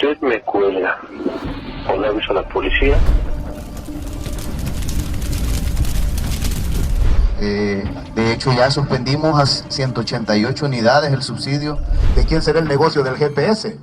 usted me cuelga o le aviso a la policía. De hecho, ya suspendimos a 188 unidades el subsidio. ¿De quién será el negocio del GPS?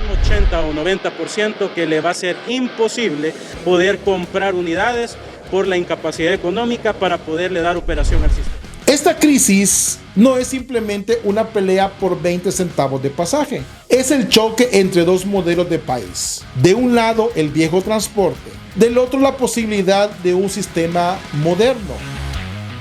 Un 80 o 90% que le va a ser imposible poder comprar unidades por la incapacidad económica para poderle dar operación al sistema. Esta crisis no es simplemente una pelea por 20 centavos de pasaje. Es el choque entre dos modelos de país. De un lado, el viejo transporte. Del otro, la posibilidad de un sistema moderno.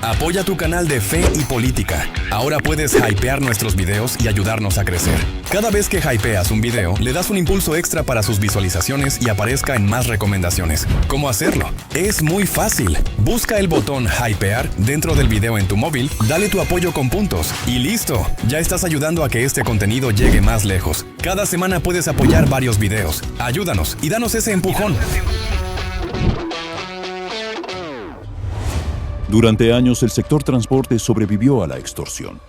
Apoya tu canal de Fe y Política. Ahora puedes hypear nuestros videos y ayudarnos a crecer. Cada vez que hypeas un video, le das un impulso extra para sus visualizaciones y aparezca en más recomendaciones. ¿Cómo hacerlo? Es muy fácil. Busca el botón hypear dentro del video en tu móvil, dale tu apoyo con puntos y listo. Ya estás ayudando a que este contenido llegue más lejos. Cada semana puedes apoyar varios videos. Ayúdanos y danos ese empujón. Durante años el sector transporte sobrevivió a la extorsión.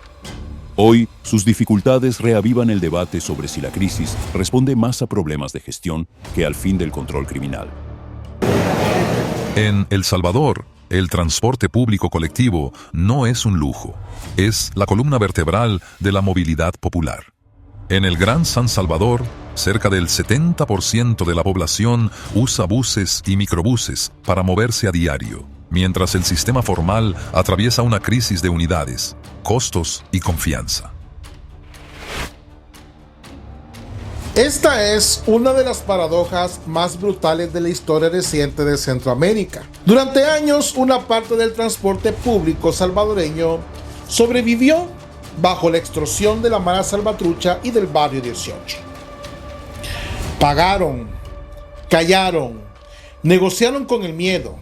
Hoy, sus dificultades reavivan el debate sobre si la crisis responde más a problemas de gestión que al fin del control criminal. En El Salvador, el transporte público colectivo no es un lujo, es la columna vertebral de la movilidad popular. En el Gran San Salvador, cerca del 70% de la población usa buses y microbuses para moverse a diario, mientras el sistema formal atraviesa una crisis de unidades, costos y confianza. Esta es una de las paradojas más brutales de la historia reciente de Centroamérica. Durante años, una parte del transporte público salvadoreño sobrevivió bajo la extorsión de la Mara Salvatrucha y del Barrio 18. Pagaron, callaron, negociaron con el miedo.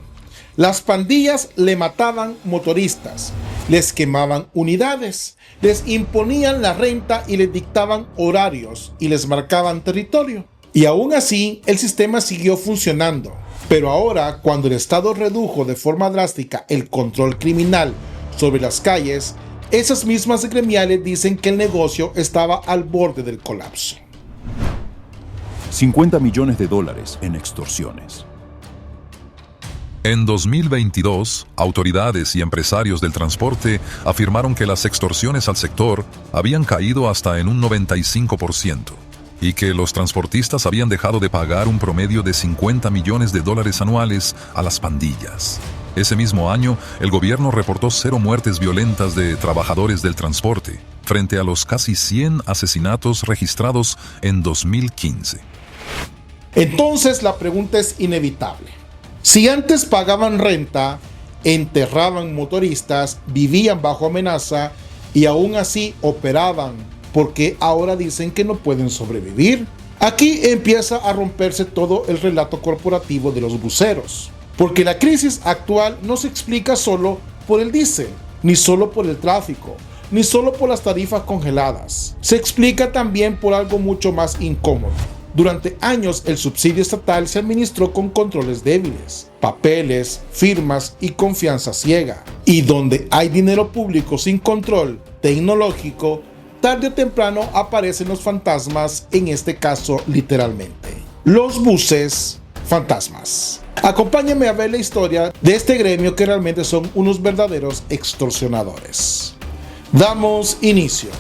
Las pandillas le mataban motoristas, les quemaban unidades, les imponían la renta y les dictaban horarios y les marcaban territorio. Y aún así, el sistema siguió funcionando. Pero ahora, cuando el Estado redujo de forma drástica el control criminal sobre las calles, esas mismas gremiales dicen que el negocio estaba al borde del colapso. $50 millones en extorsiones. En 2022, autoridades y empresarios del transporte afirmaron que las extorsiones al sector habían caído hasta en un 95% y que los transportistas habían dejado de pagar un promedio de $50 millones anuales a las pandillas. Ese mismo año, el gobierno reportó 0 muertes violentas de trabajadores del transporte, frente a los casi 100 asesinatos registrados en 2015. Entonces la pregunta es inevitable. Si antes pagaban renta, enterraban motoristas, vivían bajo amenaza y aún así operaban, ¿por qué ahora dicen que no pueden sobrevivir? Aquí empieza a romperse todo el relato corporativo de los buceros, porque la crisis actual no se explica solo por el diésel, ni solo por el tráfico, ni solo por las tarifas congeladas. Se explica también por algo mucho más incómodo. Durante años el subsidio estatal se administró con controles débiles, papeles, firmas y confianza ciega. Y donde hay dinero público sin control tecnológico, tarde o temprano aparecen los fantasmas, en este caso literalmente. Los buses fantasmas. Acompáñame a ver la historia de este gremio que realmente son unos verdaderos extorsionadores. Damos inicio.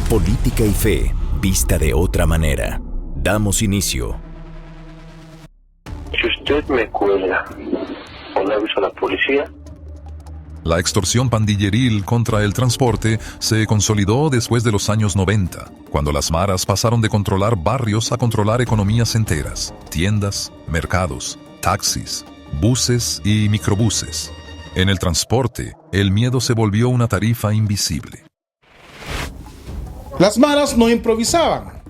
Política y fe, vista de otra manera. Damos inicio. Si usted me cuelga o le aviso a la policía. La extorsión pandilleril contra el transporte se consolidó después de los años 90, cuando las maras pasaron de controlar barrios a controlar economías enteras, tiendas, mercados, taxis, buses y microbuses. En el transporte, el miedo se volvió una tarifa invisible. Las maras no improvisaban.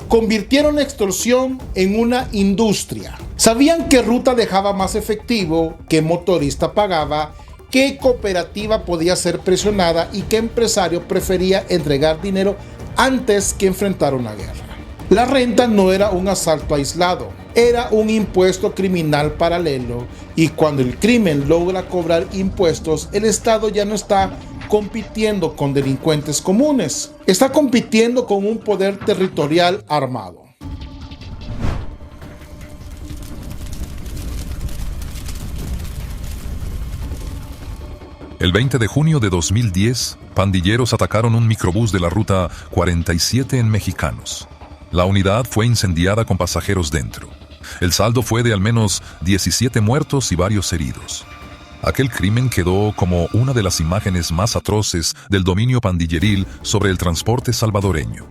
convirtieron la extorsión en una industria. Sabían qué ruta dejaba más efectivo, qué motorista pagaba, qué cooperativa podía ser presionada y qué empresario prefería entregar dinero antes que enfrentar una guerra. La renta no era un asalto aislado, era un impuesto criminal paralelo, y cuando el crimen logra cobrar impuestos, el Estado ya no está compitiendo con delincuentes comunes, está compitiendo con un poder territorial armado. El 20 de junio de 2010, pandilleros atacaron un microbús de la ruta 47 en Mexicanos. La unidad fue incendiada con pasajeros dentro. El saldo fue de al menos 17 muertos y varios heridos. Aquel crimen quedó como una de las imágenes más atroces del dominio pandilleril sobre el transporte salvadoreño.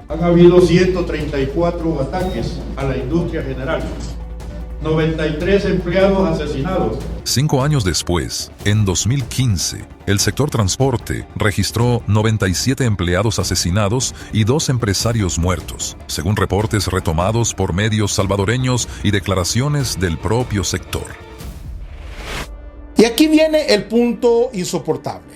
Han habido 134 ataques a la industria general, 93 empleados asesinados. 5 años después, en 2015, el sector transporte registró 97 empleados asesinados y 2 empresarios muertos, según reportes retomados por medios salvadoreños y declaraciones del propio sector. Y aquí viene el punto insoportable.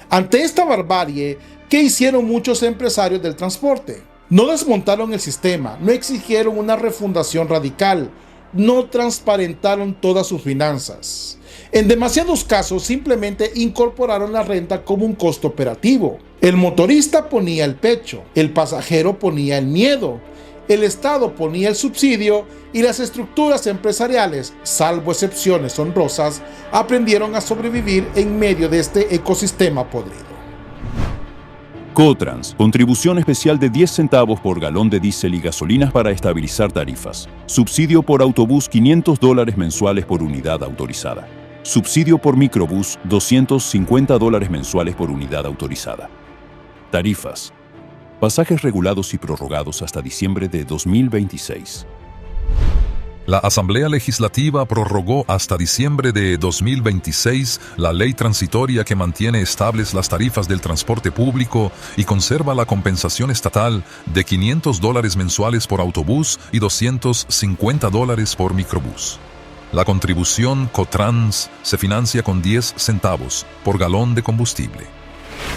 Ante esta barbarie, ¿qué hicieron muchos empresarios del transporte? No desmontaron el sistema, no exigieron una refundación radical, no transparentaron todas sus finanzas. En demasiados casos simplemente incorporaron la renta como un costo operativo. El motorista ponía el pecho, el pasajero ponía el miedo, el Estado ponía el subsidio y las estructuras empresariales, salvo excepciones honrosas, aprendieron a sobrevivir en medio de este ecosistema podrido. Cotrans, contribución especial de 10 centavos por galón de diésel y gasolinas para estabilizar tarifas. Subsidio por autobús $500 mensuales por unidad autorizada. Subsidio por microbús $250 mensuales por unidad autorizada. Tarifas. Pasajes regulados y prorrogados hasta diciembre de 2026. La Asamblea Legislativa prorrogó hasta diciembre de 2026 la ley transitoria que mantiene estables las tarifas del transporte público y conserva la compensación estatal de $500 mensuales por autobús y $250 por microbús. La contribución Cotrans se financia con 10 centavos por galón de combustible.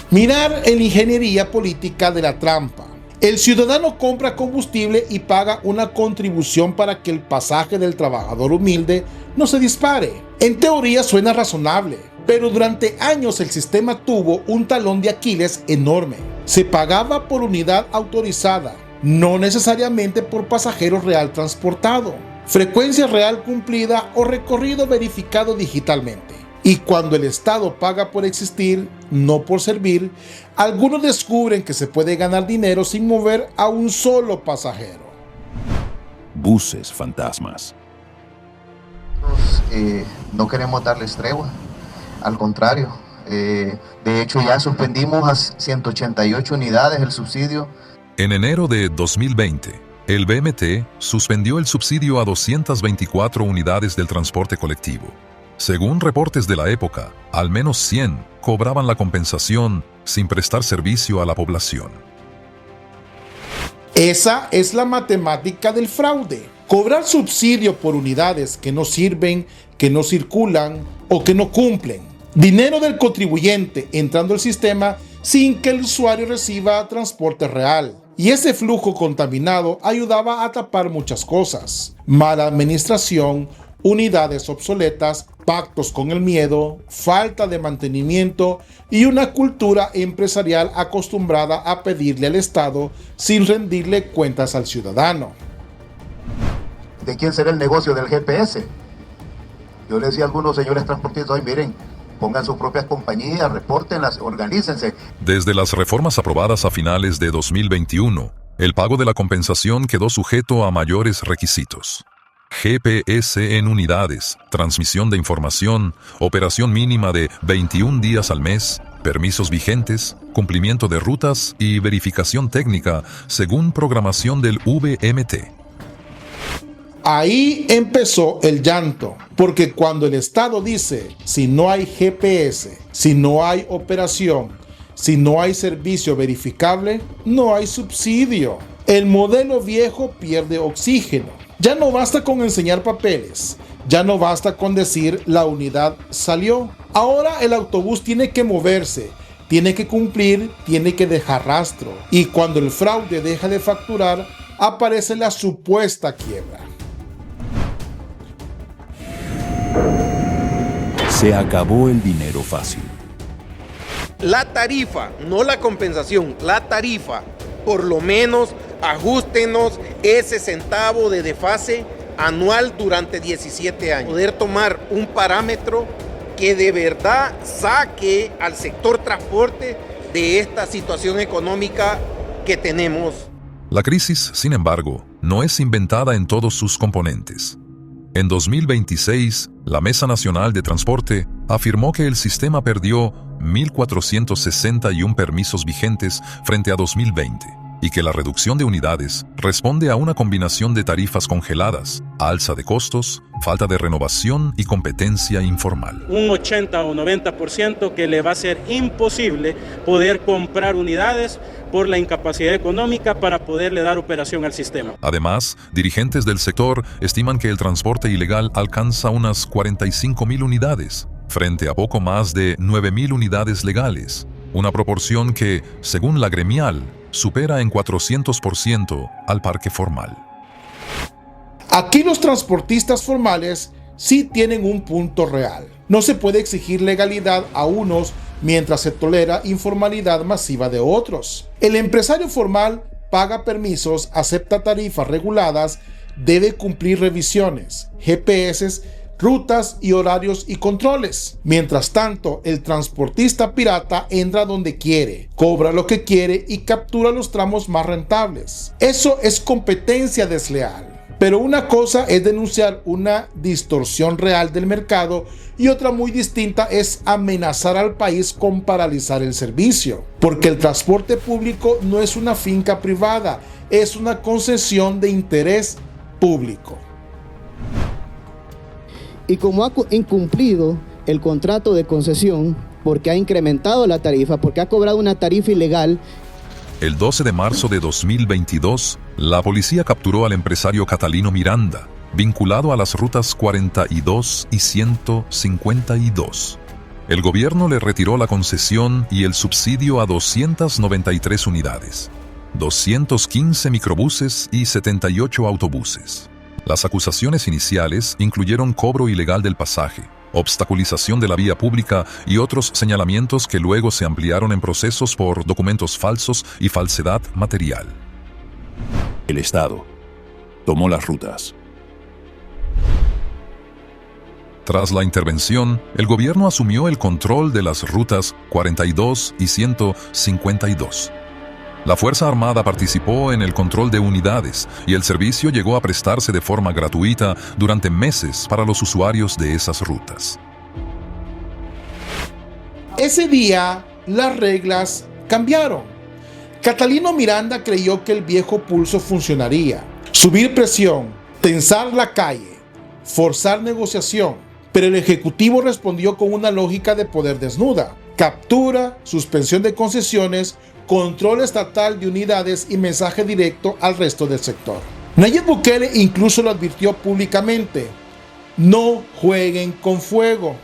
Mirar en la ingeniería política de la trampa. El ciudadano compra combustible y paga una contribución para que el pasaje del trabajador humilde no se dispare. En teoría suena razonable, pero durante años el sistema tuvo un talón de Aquiles enorme. Se pagaba por unidad autorizada, no necesariamente por pasajero real transportado, frecuencia real cumplida o recorrido verificado digitalmente. Y cuando el Estado paga por existir, no por servir, algunos descubren que se puede ganar dinero sin mover a un solo pasajero. Buses fantasmas. No queremos darles tregua, al contrario. De hecho, ya suspendimos a 188 unidades el subsidio. En enero de 2020, el BMT suspendió el subsidio a 224 unidades del transporte colectivo. Según reportes de la época, al menos 100 cobraban la compensación sin prestar servicio a la población. Esa es la matemática del fraude. Cobrar subsidio por unidades que no sirven, que no circulan o que no cumplen. Dinero del contribuyente entrando al sistema sin que el usuario reciba transporte real. Y ese flujo contaminado ayudaba a tapar muchas cosas. Mala administración, unidades obsoletas, pactos con el miedo, falta de mantenimiento y una cultura empresarial acostumbrada a pedirle al Estado sin rendirle cuentas al ciudadano. ¿De quién será el negocio del GPS? Yo le decía a algunos señores transportistas, hoy miren, pongan sus propias compañías, repórtenlas, organícense. Desde las reformas aprobadas a finales de 2021, el pago de la compensación quedó sujeto a mayores requisitos. GPS en unidades, transmisión de información, operación mínima de 21 días al mes, permisos vigentes, cumplimiento de rutas y verificación técnica según programación del VMT. Ahí empezó el llanto, porque cuando el Estado dice, si no hay GPS, si no hay operación, Si no hay servicio verificable, no hay subsidio. El modelo viejo pierde oxígeno. Ya no basta con enseñar papeles. Ya no basta con decir la unidad salió. Ahora el autobús tiene que moverse, tiene que cumplir, tiene que dejar rastro. Y cuando el fraude deja de facturar, aparece la supuesta quiebra. Se acabó el dinero fácil. La tarifa, no la compensación, la tarifa, por lo menos ajustenos ese centavo de desfase anual durante 17 años. Poder tomar un parámetro que de verdad saque al sector transporte de esta situación económica que tenemos. La crisis, sin embargo, no es inventada en todos sus componentes. En 2026, la Mesa Nacional de Transporte afirmó que el sistema perdió 1.461 permisos vigentes frente a 2020 y que la reducción de unidades responde a una combinación de tarifas congeladas, alza de costos, falta de renovación y competencia informal. Un 80 o 90% que le va a ser imposible poder comprar unidades por la incapacidad económica para poderle dar operación al sistema. Además, dirigentes del sector estiman que el transporte ilegal alcanza unas 45.000 unidades, frente a poco más de 9.000 unidades legales, una proporción que, según la gremial, supera en 400% al parque formal. Aquí los transportistas formales sí tienen un punto real. No se puede exigir legalidad a unos mientras se tolera informalidad masiva de otros. El empresario formal paga permisos, acepta tarifas reguladas, debe cumplir revisiones, GPS, rutas y horarios y controles. Mientras tanto, el transportista pirata entra donde quiere, cobra lo que quiere y captura los tramos más rentables. Eso es competencia desleal. Pero una cosa es denunciar una distorsión real del mercado y otra muy distinta es amenazar al país con paralizar el servicio. Porque el transporte público no es una finca privada, es una concesión de interés público. Y como ha incumplido el contrato de concesión, porque ha incrementado la tarifa, porque ha cobrado una tarifa ilegal. El 12 de marzo de 2022, la policía capturó al empresario Catalino Miranda, vinculado a las rutas 42 y 152. El gobierno le retiró la concesión y el subsidio a 293 unidades, 215 microbuses y 78 autobuses. Las acusaciones iniciales incluyeron cobro ilegal del pasaje, obstaculización de la vía pública y otros señalamientos que luego se ampliaron en procesos por documentos falsos y falsedad material. El Estado tomó las rutas. Tras la intervención, el gobierno asumió el control de las rutas 42 y 152. La Fuerza Armada participó en el control de unidades y el servicio llegó a prestarse de forma gratuita durante meses para los usuarios de esas rutas. Ese día, las reglas cambiaron. Catalino Miranda creyó que el viejo pulso funcionaría. Subir presión, tensar la calle, forzar negociación. Pero el Ejecutivo respondió con una lógica de poder desnuda. Captura, suspensión de concesiones, control estatal de unidades y mensaje directo al resto del sector. Nayib Bukele incluso lo advirtió públicamente: no jueguen con fuego.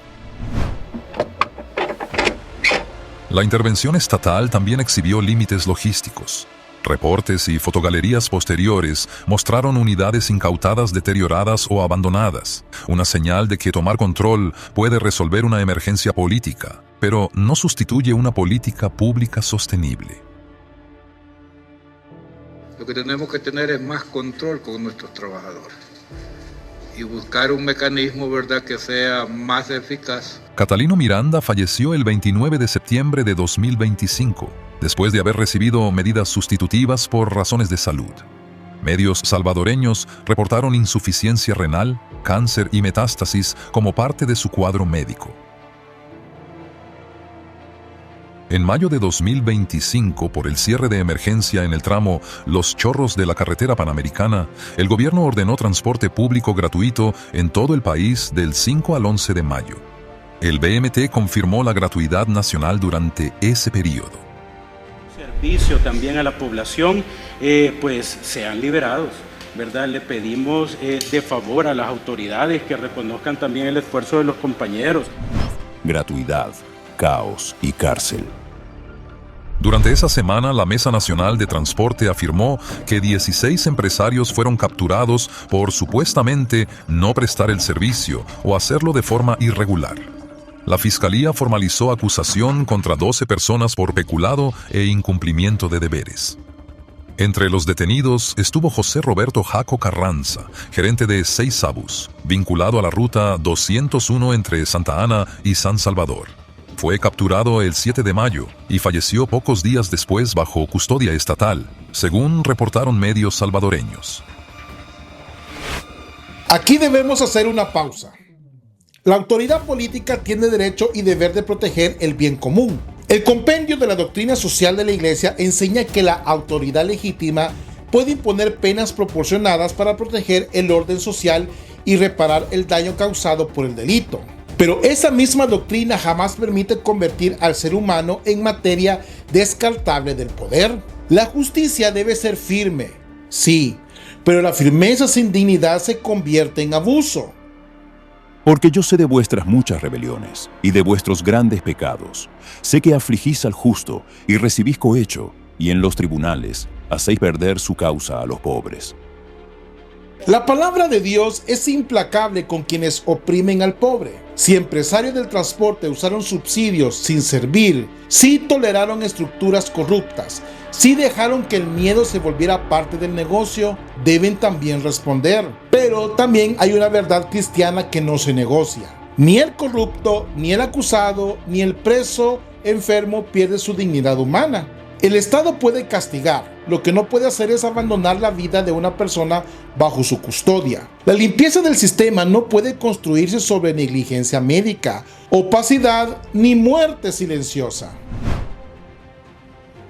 La intervención estatal también exhibió límites logísticos. Reportes y fotogalerías posteriores mostraron unidades incautadas deterioradas o abandonadas, una señal de que tomar control puede resolver una emergencia política, pero no sustituye una política pública sostenible. Lo que tenemos que tener es más control con nuestros trabajadores y buscar un mecanismo, ¿verdad?, que sea más eficaz. Catalino Miranda falleció el 29 de septiembre de 2025, después de haber recibido medidas sustitutivas por razones de salud. Medios salvadoreños reportaron insuficiencia renal, cáncer y metástasis como parte de su cuadro médico. En mayo de 2025, por el cierre de emergencia en el tramo Los Chorros de la carretera panamericana, el gobierno ordenó transporte público gratuito en todo el país del 5 al 11 de mayo. El BMT confirmó la gratuidad nacional durante ese periodo. servicio también a la población, pues sean liberados, ¿verdad? Le pedimos de favor a las autoridades que reconozcan también el esfuerzo de los compañeros. Gratuidad, caos y cárcel. Durante esa semana, la Mesa Nacional de Transporte afirmó que 16 empresarios fueron capturados por supuestamente no prestar el servicio o hacerlo de forma irregular. La Fiscalía formalizó acusación contra 12 personas por peculado e incumplimiento de deberes. Entre los detenidos estuvo José Roberto Jaco Carranza, gerente de Seisabus, vinculado a la ruta 201 entre Santa Ana y San Salvador. Fue capturado el 7 de mayo y falleció pocos días después bajo custodia estatal, según reportaron medios salvadoreños. Aquí debemos hacer una pausa. La autoridad política tiene derecho y deber de proteger el bien común. El compendio de la doctrina social de la Iglesia enseña que la autoridad legítima puede imponer penas proporcionadas para proteger el orden social y reparar el daño causado por el delito. Pero esa misma doctrina jamás permite convertir al ser humano en materia descartable del poder. La justicia debe ser firme, sí, pero la firmeza sin dignidad se convierte en abuso. Porque yo sé de vuestras muchas rebeliones y de vuestros grandes pecados. Sé que afligís al justo y recibís cohecho, y en los tribunales hacéis perder su causa a los pobres. La palabra de Dios es implacable con quienes oprimen al pobre. Si empresarios del transporte usaron subsidios sin servir, si toleraron estructuras corruptas, si dejaron que el miedo se volviera parte del negocio, deben también responder. Pero también hay una verdad cristiana que no se negocia. Ni el corrupto, ni el acusado, ni el preso enfermo pierde su dignidad humana. El Estado puede castigar, lo que no puede hacer es abandonar la vida de una persona bajo su custodia. La limpieza del sistema no puede construirse sobre negligencia médica, opacidad ni muerte silenciosa.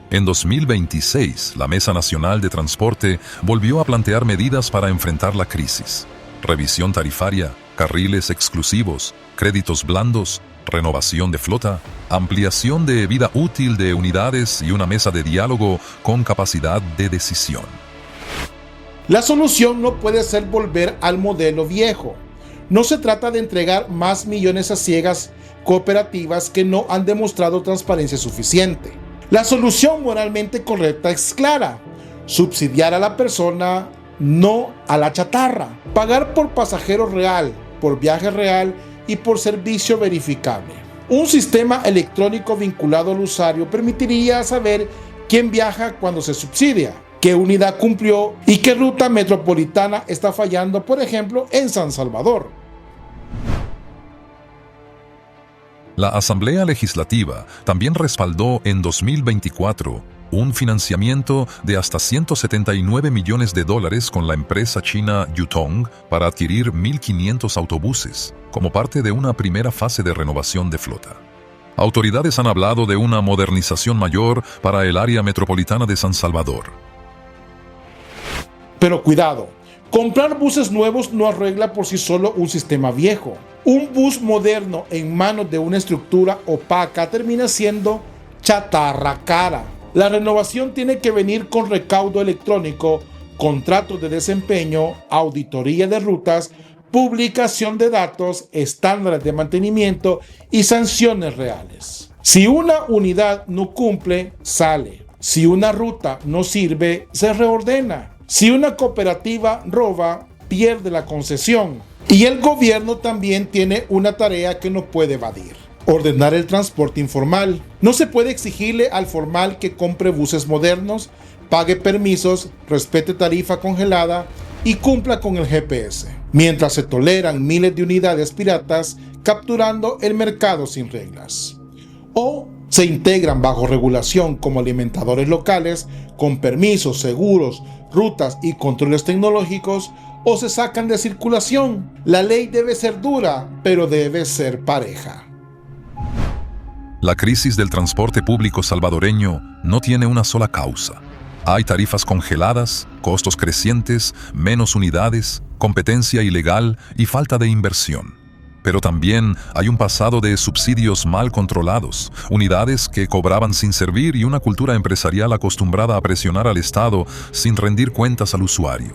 En 2026, la Mesa Nacional de Transporte volvió a plantear medidas para enfrentar la crisis. Revisión tarifaria, carriles exclusivos, créditos blandos, renovación de flota, ampliación de vida útil de unidades y una mesa de diálogo con capacidad de decisión. La solución no puede ser volver al modelo viejo. No se trata de entregar más millones a ciegas cooperativas que no han demostrado transparencia suficiente. La solución moralmente correcta es clara: subsidiar a la persona, no a la chatarra. Pagar por pasajero real, por viaje real y por servicio verificable. Un sistema electrónico vinculado al usuario permitiría saber quién viaja cuando se subsidia, qué unidad cumplió y qué ruta metropolitana está fallando, por ejemplo, en San Salvador. La Asamblea Legislativa también respaldó en 2024 un financiamiento de hasta $179 millones con la empresa china Yutong para adquirir 1.500 autobuses, como parte de una primera fase de renovación de flota. Autoridades han hablado de una modernización mayor para el área metropolitana de San Salvador. Pero cuidado, comprar buses nuevos no arregla por sí solo un sistema viejo. Un bus moderno en manos de una estructura opaca termina siendo chatarra cara. La renovación tiene que venir con recaudo electrónico, contratos de desempeño, auditoría de rutas, publicación de datos, estándares de mantenimiento y sanciones reales. Si una unidad no cumple, sale. Si una ruta no sirve, se reordena. Si una cooperativa roba, pierde la concesión. Y el gobierno también tiene una tarea que no puede evadir: ordenar el transporte informal. No se puede exigirle al formal que compre buses modernos, pague permisos, respete tarifa congelada y cumpla con el GPS, mientras se toleran miles de unidades piratas capturando el mercado sin reglas. O se integran bajo regulación como alimentadores locales con permisos, seguros, rutas y controles tecnológicos, o se sacan de circulación. La ley debe ser dura, pero debe ser pareja. La crisis del transporte público salvadoreño no tiene una sola causa. Hay tarifas congeladas, costos crecientes, menos unidades, competencia ilegal y falta de inversión. Pero también hay un pasado de subsidios mal controlados, unidades que cobraban sin servir y una cultura empresarial acostumbrada a presionar al Estado sin rendir cuentas al usuario.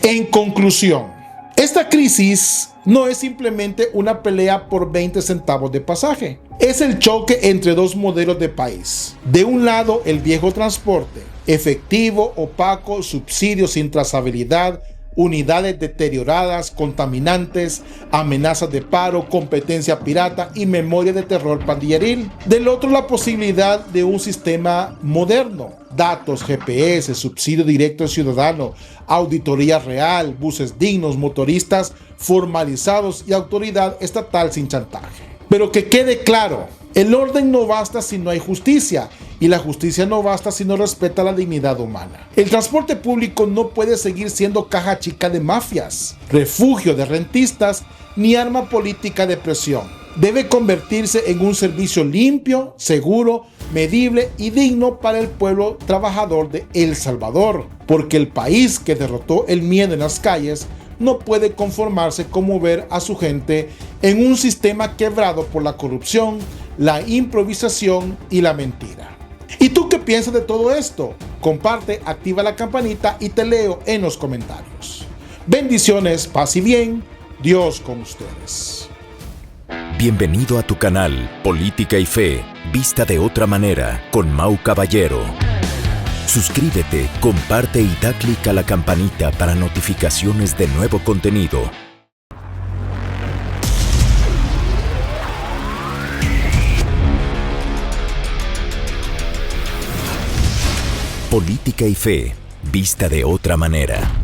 En conclusión, esta crisis no es simplemente una pelea por 20 centavos de pasaje. Es el choque entre dos modelos de país. De un lado, el viejo transporte, efectivo, opaco, subsidios sin trazabilidad, unidades deterioradas, contaminantes, amenazas de paro, competencia pirata y memoria de terror pandilleril. Del otro, la posibilidad de un sistema moderno, datos, GPS, subsidio directo al ciudadano, auditoría real, buses dignos, motoristas formalizados y autoridad estatal sin chantaje. Pero que quede claro, el orden no basta si no hay justicia, y la justicia no basta si no respeta la dignidad humana. El transporte público no puede seguir siendo caja chica de mafias, refugio de rentistas, ni arma política de presión. Debe convertirse en un servicio limpio, seguro, medible y digno para el pueblo trabajador de El Salvador, porque el país que derrotó el miedo en las calles no puede conformarse con mover a su gente en un sistema quebrado por la corrupción, la improvisación y la mentira. ¿Y tú qué piensas de todo esto? Comparte, activa la campanita y te leo en los comentarios. Bendiciones, paz y bien. Dios con ustedes. Bienvenido a tu canal Política y Fe, vista de otra manera, con Mau Caballero. Suscríbete, comparte y da clic a la campanita para notificaciones de nuevo contenido. Política y Fe, vista de otra manera.